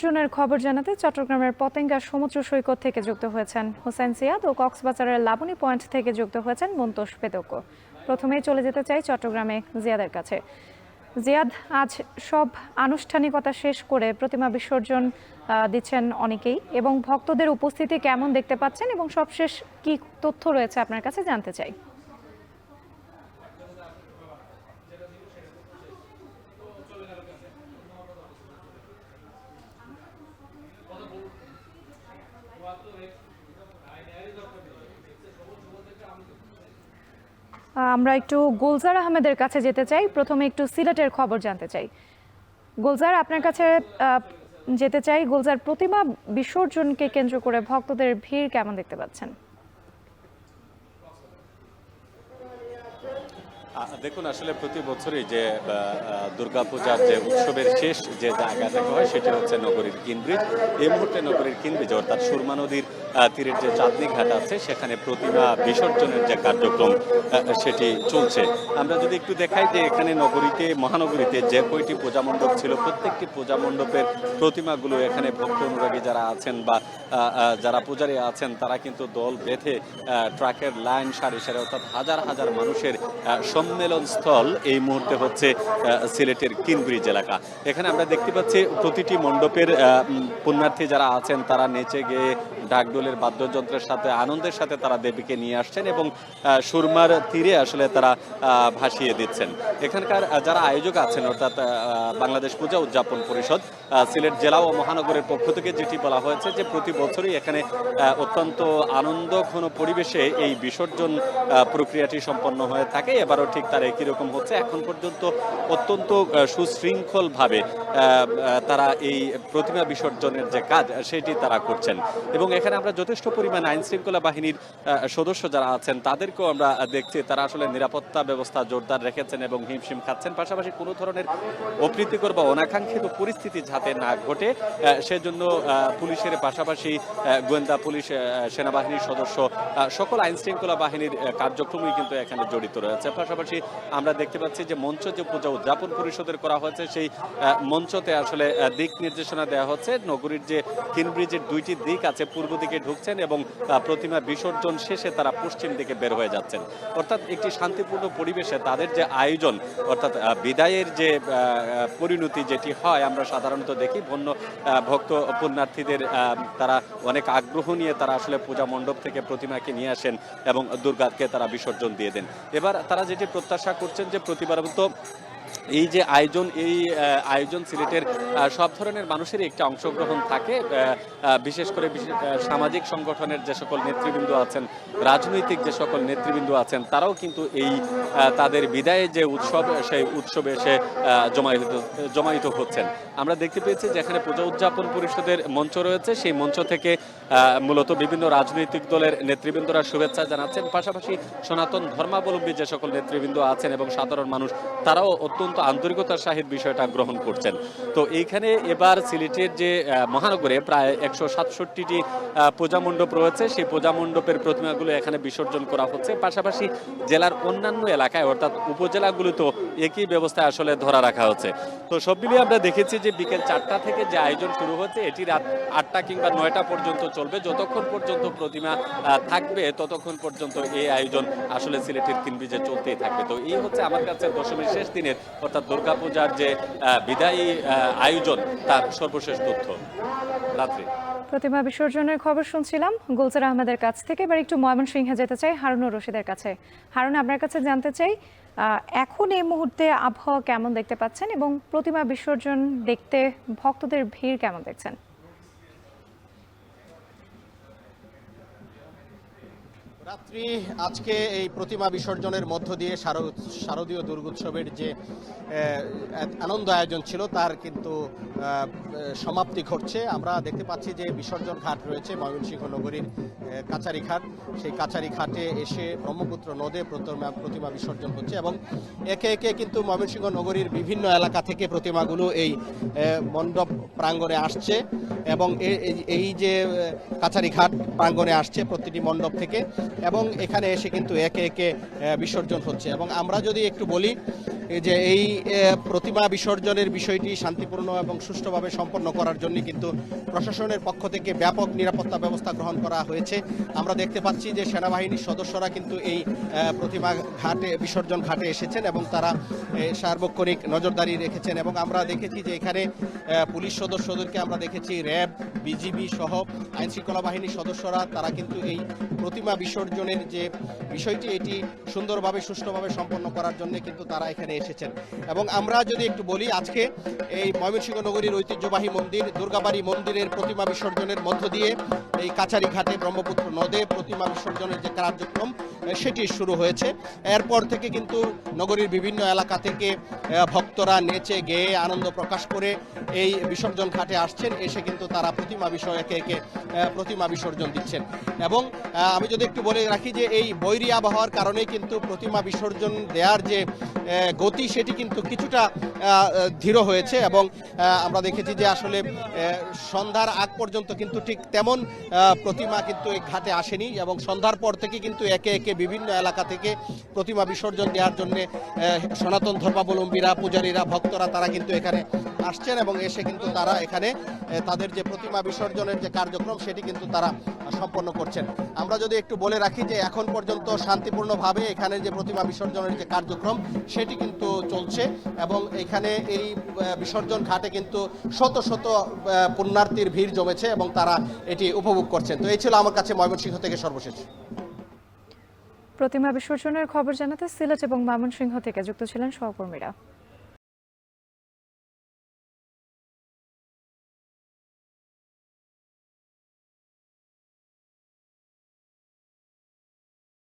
জনের খবর জানাতে চট্টগ্রামের পতেঙ্গা সমুদ্র সৈকত থেকে যুক্ত হয়েছেন হোসেন সিয়াদ ও কক্সবাজারের লাবণী পয়েন্ট থেকে যুক্ত হয়েছেন মন্তোষ পেদক্য। প্রথমেই চলে যেতে চাই চট্টগ্রামে জিয়াদের কাছে। জিয়াদ, আজ সব আনুষ্ঠানিকতা শেষ করে প্রতিমা বিসর্জন দিচ্ছেন অনেকেই, এবং ভক্তদের উপস্থিতি কেমন দেখতে পাচ্ছেন এবং সবশেষ কি তথ্য রয়েছে আপনার কাছে জানতে চাই। আমরা একটু গুলজার আহমেদের কাছে যেতে চাই। প্রথমে একটু সিলেটের খবর জানতে চাই। গুলজার, আপনার কাছে যেতে চাই। গুলজার, প্রতিমা বিসর্জনকে কেন্দ্র করে ভক্তদের ভিড় কেমন দেখতে পাচ্ছেন? দেখুন, আসলে প্রতি বছরই যে দুর্গাপূজার যে উৎসবের শেষ যে জায়গাটা হয় সেটা হচ্ছে নগরীর কিনব্রিজ। এই মুহূর্তে নগরীর কিনব্রিজ অর্থাৎ সুরমা নদীর তীরের যে চাঁদনী ঘাট আছে সেখানে প্রতিমা বিসর্জনের যে কার্যক্রম সেটি চলছে। আমরা যদি একটু দেখাই যে এখানে মহানগরীতে যে কয়টি পূজা মণ্ডপ ছিল প্রত্যেকটি পূজা মণ্ডপের প্রতিমাগুলো এখানে ভক্ত অনুরাগী যারা আছেন বা যারা পূজারী আছেন তারা কিন্তু দল বেঁধে ট্রাকের লাইন সারি সারি অর্থাৎ হাজার হাজার মানুষের সম্মেলন স্থল এই মুহূর্তে হচ্ছে সিলেটের কিনব্রিজ এলাকা। এখানে আমরা দেখতে পাচ্ছি প্রতিটি মণ্ডপের পুণ্যার্থী যারা আছেন তারা নেচে গিয়ে ঢাকঢোলের বাদ্যযন্ত্রের সাথে আনন্দের সাথে তারা দেবীকে নিয়ে আসছেন এবং সুরমার তীরে আসলে তারা ভাসিয়ে দিচ্ছেন। এখানকার যারা আয়োজক আছেন অর্থাৎ বাংলাদেশ পূজা উদযাপন পরিষদ সিলেট জেলা ও মহানগরের পক্ষ থেকে যেটি বলা হয়েছে যে প্রতি বছরই এখানে অত্যন্ত আনন্দঘন পরিবেশে এই বিসর্জন প্রক্রিয়াটি সম্পন্ন হয়ে থাকে। এবারও ঠিক তার একই রকম হচ্ছে। এখন পর্যন্ত অত্যন্ত সুশৃঙ্খলভাবে তারা এই প্রতিমা বিসর্জনের যে কাজ সেটি তারা করছেন এবং এখানে আমরা যথেষ্ট পরিমাণ আইন শৃঙ্খলা বাহিনীর সদস্য যারা আছেন তাদেরকেও আমরা দেখছি তারা আসলে নিরাপত্তা ব্যবস্থা জোরদার রেখেছেন এবং হিমশিম খাচ্ছেন। পাশাপাশি কোনো ধরনের অপ্রীতিকর বা অনাকাঙ্ক্ষিত পরিস্থিতি যাতে না ঘটে সেজন্য পুলিশের পাশাপাশি গোয়েন্দা পুলিশ, সেনাবাহিনীর সদস্য, সকল আইন শৃঙ্খলা বাহিনীর কার্যক্রমই কিন্তু এখানে জড়িত রয়েছে। পাশাপাশি আমরা দেখতে পাচ্ছি যে মঞ্চ যে পূজা উদযাপন পরিষদের করা হয়েছে সেই মঞ্চতে আসলে দিক নির্দেশনা দেওয়া হচ্ছে। নগরীর যে কিনব্রিজের দুইটি দিক আছে, পূর্ব দিকে ঢুকছেন এবং প্রতিমা বিসর্জন শেষে তারা পশ্চিম দিকে বের হয়ে যাচ্ছেন। অর্থাৎ একটি শান্তিপূর্ণ পরিবেশে তাদের যে আয়োজন অর্থাৎ বিদায়ের যে পরিণতি যেটি হয় আমরা সাধারণত দেখি ভক্ত পুণ্যার্থীদের তারা অনেক আগ্রহ নিয়ে তারা আসলে পূজা মণ্ডপ থেকে প্রতিমাকে নিয়ে আসেন এবং দুর্গাকে তারা বিসর্জন দিয়ে দেন। এবার তারা যেটি প্রত্যাশা করছেন যে প্রতিবারের মতো এই যে আয়োজন সিলেটের সব ধরনের মানুষেরই একটা অংশগ্রহণ থাকে, বিশেষ করে সামাজিক সংগঠনের যে সকল নেতৃবৃন্দ আছেন, রাজনৈতিক যে সকল নেতৃবৃন্দ আছেন তারাও কিন্তু এই তাদের বিদায়ের যে উৎসব সেই উৎসবে এসে জমায়েত হচ্ছেন। আমরা দেখতে পেয়েছি যে এখানে পূজা উদযাপন পরিষদের মঞ্চ রয়েছে, সেই মঞ্চ থেকে মূলত বিভিন্ন রাজনৈতিক দলের নেতৃবৃন্দরা শুভেচ্ছা জানাচ্ছেন। পাশাপাশি সনাতন ধর্মাবলম্বী যে সকল নেতৃবৃন্দ আছেন এবং সাধারণ মানুষ তারাও অত্যন্ত আন্তরিকতার সহিত বিষয়টা গ্রহণ করছেন। তো এইখানে এবার সিলেটের যে মহানগরে প্রায় 167টি পূজা মণ্ডপ রয়েছে, সেই পূজা মণ্ডপের প্রতিমাগুলো এখানে বিসর্জন করা হচ্ছে। পাশাপাশি জেলার অন্যান্য এলাকায় অর্থাৎ উপজেলাগুলোতেও একই ব্যবস্থায় আসলে ধরা রাখা হচ্ছে। তো সব মিলিয়ে আমরা দেখেছি যে বিকেল 4টা থেকে যে আয়োজন শুরু হচ্ছে এটি রাত 8টা কিংবা 9টা পর্যন্ত চলবে। যতক্ষণ পর্যন্ত প্রতিমা থাকবে ততক্ষণ পর্যন্ত এই আয়োজন আসলে সিলেটের কিনব্রিজে চলতেই থাকবে। তো এই হচ্ছে আমার কাছে দশমীর শেষ দিনের অর্থাৎ দুর্গাপূজার যে বিদায়ী আয়োজন তার সর্বশেষ তথ্য। রাত্রি প্রতিমা বিসর্জনের খবর শুনছিলাম গুলজার আহমেদের কাছ থেকে। এবার একটু ময়মনসিংহে যেতে চাই হারুনুর রশিদের কাছে। হারুন, আপনার কাছে জানতে চাই এখন এই মুহূর্তে আবহাওয়া কেমন দেখতে পাচ্ছেন এবং প্রতিমা বিসর্জন দেখতে ভক্তদের ভিড় কেমন দেখছেন? রাত্রি আজকে এই প্রতিমা বিসর্জনের মধ্য দিয়ে শারদীয় দুর্গোৎসবের যে আনন্দ আয়োজন ছিল তার কিন্তু সমাপ্তি ঘটছে। আমরা দেখতে পাচ্ছি যে বিসর্জন ঘাট রয়েছে ময়মনসিংহ নগরীর কাচারি ঘাট, সেই কাচারি ঘাটে এসে ব্রহ্মপুত্র নদে প্রতিমা বিসর্জন হচ্ছে এবং একে একে কিন্তু ময়মনসিংহ নগরীর বিভিন্ন এলাকা থেকে প্রতিমাগুলো এই মণ্ডপ প্রাঙ্গণে আসছে এবং এই যে কাচারি ঘাট প্রাঙ্গণে আসছে প্রতিটি মণ্ডপ থেকে এবং এখানে এসে কিন্তু একে একে বিসর্জন হচ্ছে। এবং আমরা যদি একটু বলি যে এই প্রতিমা বিসর্জনের বিষয়টি শান্তিপূর্ণ এবং সুষ্ঠুভাবে সম্পন্ন করার জন্য কিন্তু প্রশাসনের পক্ষ থেকে ব্যাপক নিরাপত্তা ব্যবস্থা গ্রহণ করা হয়েছে। আমরা দেখতে পাচ্ছি যে সেনাবাহিনীর সদস্যরা কিন্তু এই প্রতিমা বিসর্জন ঘাটে এসেছেন এবং তারা সার্বক্ষণিক নজরদারি রেখেছেন এবং আমরা দেখেছি যে এখানে পুলিশ সদস্যদেরকে আমরা দেখেছি, র্যাব, বিজিবি সহ আইন শৃঙ্খলা বাহিনীর সদস্যরা তারা কিন্তু এই প্রতিমা বিসর্জনের যে বিষয়টি এটি সুন্দরভাবে সুষ্ঠুভাবে সম্পন্ন করার জন্য কিন্তু তারা এখানে এসেছেন। এবং আমরা যদি একটু বলি, আজকে এই ময়মনসিংহ নগরীর ঐতিহ্যবাহী মন্দির দুর্গাবাড়ি মন্দিরের প্রতিমা বিসর্জনের মধ্য দিয়ে এই কাছারি ঘাটে ব্রহ্মপুত্র নদে প্রতিমা বিসর্জনের যে কার্যক্রম সেটি শুরু হয়েছে। এরপর থেকে কিন্তু নগরীর বিভিন্ন এলাকা থেকে ভক্তরা নেচে গেয়ে আনন্দ প্রকাশ করে এই বিসর্জন ঘাটে আসছেন, এসে কিন্তু তারা প্রতিমা প্রতিমা বিসর্জন দিচ্ছেন। এবং আমি যদি একটু বলে রাখি যে এই বৈরী আবহাওয়ার কারণে কিন্তু প্রতিমা বিসর্জন দেওয়ার যে গতি সেটি কিন্তু কিছুটা ধীর হয়েছে এবং আমরা দেখেছি যে আসলে সন্ধ্যার আগ পর্যন্ত কিন্তু ঠিক তেমন প্রতিমা কিন্তু এই ঘাটে আসেনি এবং সন্ধ্যার পর থেকে কিন্তু একে একে বিভিন্ন এলাকা থেকে প্রতিমা বিসর্জন দেওয়ার জন্য সনাতন ধর্মাবলম্বীরা, পূজারীরা, ভক্তরা তারা কিন্তু এখানে আসছেন এবং এসে কিন্তু তারা এখানে তাদের যে প্রতিমা বিসর্জনের যে কার্যক্রম সেটি কিন্তু তারা সম্পন্ন করছেন। আমরা যদি একটু বলে রাখি যে এখন পর্যন্ত শান্তিপূর্ণভাবে এখানে যে প্রতিমা বিসর্জনের যে কার্যক্রম সেটি কিন্তু চলছে এবং এখানে এই বিসর্জন ঘাটে কিন্তু শত শত পুণ্যার্থীর ভিড় জমেছে এবং তারা এটি উপভোগ করছেন। তো এই ছিল আমার কাছে ময়মনসিংহ থেকে সর্বশেষ। প্রতিমা বিসর্জনের খবর জানাতে সিলেট এবং ময়মনসিংহ থেকে যুক্ত ছিলেন সহকর্মীরা।